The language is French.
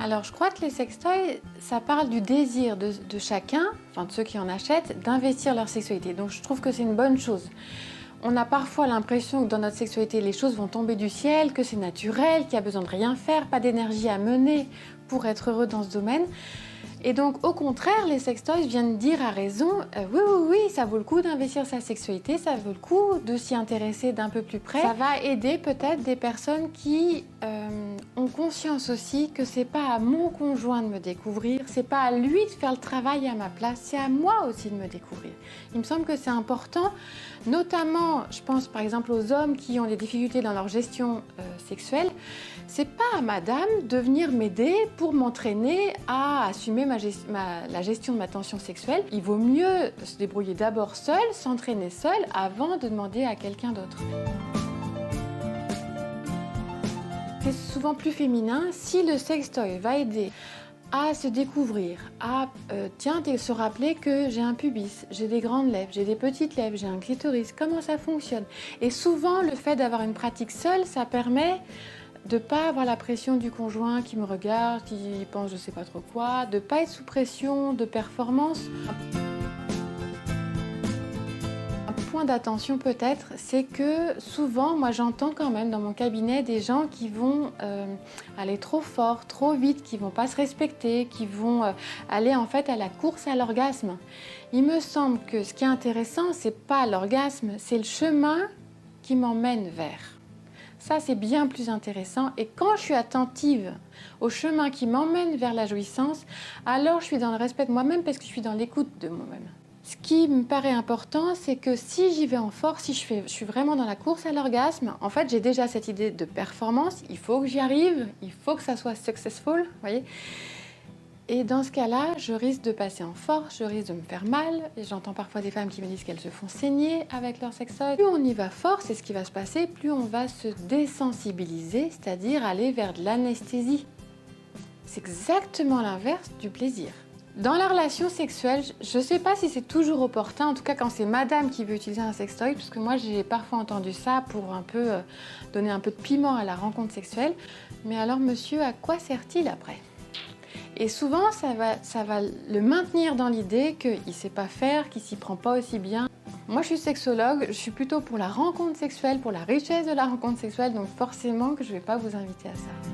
Alors, je crois que les sextoys, ça parle du désir de chacun, enfin de ceux qui en achètent, d'investir leur sexualité. Donc, je trouve que c'est une bonne chose. On a parfois l'impression que dans notre sexualité, les choses vont tomber du ciel, que c'est naturel, qu'il n'y a besoin de rien faire, pas d'énergie à mener pour être heureux dans ce domaine. Et donc, au contraire, les sextoys viennent dire à raison, oui, ça vaut le coup d'investir sa sexualité, ça vaut le coup de s'y intéresser d'un peu plus près. Ça va aider peut-être des personnes qui ont conscience aussi que c'est pas à mon conjoint de me découvrir, c'est pas à lui de faire le travail à ma place, c'est à moi aussi de me découvrir. Il me semble que c'est important, notamment, je pense par exemple aux hommes qui ont des difficultés dans leur gestion sexuelle. C'est pas à madame de venir m'aider pour m'entraîner à assumer la gestion de ma tension sexuelle. Il vaut mieux se débrouiller d'abord seul, s'entraîner seul, avant de demander à quelqu'un d'autre. C'est souvent plus féminin. Si le sextoy va aider à se découvrir, à se rappeler que j'ai un pubis, j'ai des grandes lèvres, j'ai des petites lèvres, j'ai un clitoris, comment ça fonctionne. Et souvent, le fait d'avoir une pratique seule, ça permet de ne pas avoir la pression du conjoint qui me regarde, qui pense je ne sais pas trop quoi, de ne pas être sous pression de performance. Un point d'attention peut-être, c'est que souvent, moi j'entends quand même dans mon cabinet des gens qui vont aller trop fort, trop vite, qui ne vont pas se respecter, qui vont aller en fait à la course à l'orgasme. Il me semble que ce qui est intéressant, ce n'est pas l'orgasme, c'est le chemin qui m'emmène vers. Ça, c'est bien plus intéressant. Et quand je suis attentive au chemin qui m'emmène vers la jouissance, alors je suis dans le respect de moi-même parce que je suis dans l'écoute de moi-même. Ce qui me paraît important, c'est que si j'y vais en force, si je suis vraiment dans la course à l'orgasme, en fait, j'ai déjà cette idée de performance. Il faut que j'y arrive, il faut que ça soit successful, vous voyez. Et dans ce cas-là, je risque de passer en force, je risque de me faire mal. Et j'entends parfois des femmes qui me disent qu'elles se font saigner avec leur sextoy. Plus on y va fort, c'est ce qui va se passer, plus on va se désensibiliser, c'est-à-dire aller vers de l'anesthésie. C'est exactement l'inverse du plaisir. Dans la relation sexuelle, je ne sais pas si c'est toujours opportun, en tout cas quand c'est madame qui veut utiliser un sextoy, parce que moi j'ai parfois entendu ça pour un peu donner un peu de piment à la rencontre sexuelle. Mais alors monsieur, à quoi sert-il après ? Et souvent, ça va le maintenir dans l'idée qu'il ne sait pas faire, qu'il ne s'y prend pas aussi bien. Moi, je suis sexologue, je suis plutôt pour la rencontre sexuelle, pour la richesse de la rencontre sexuelle, donc forcément que je ne vais pas vous inviter à ça.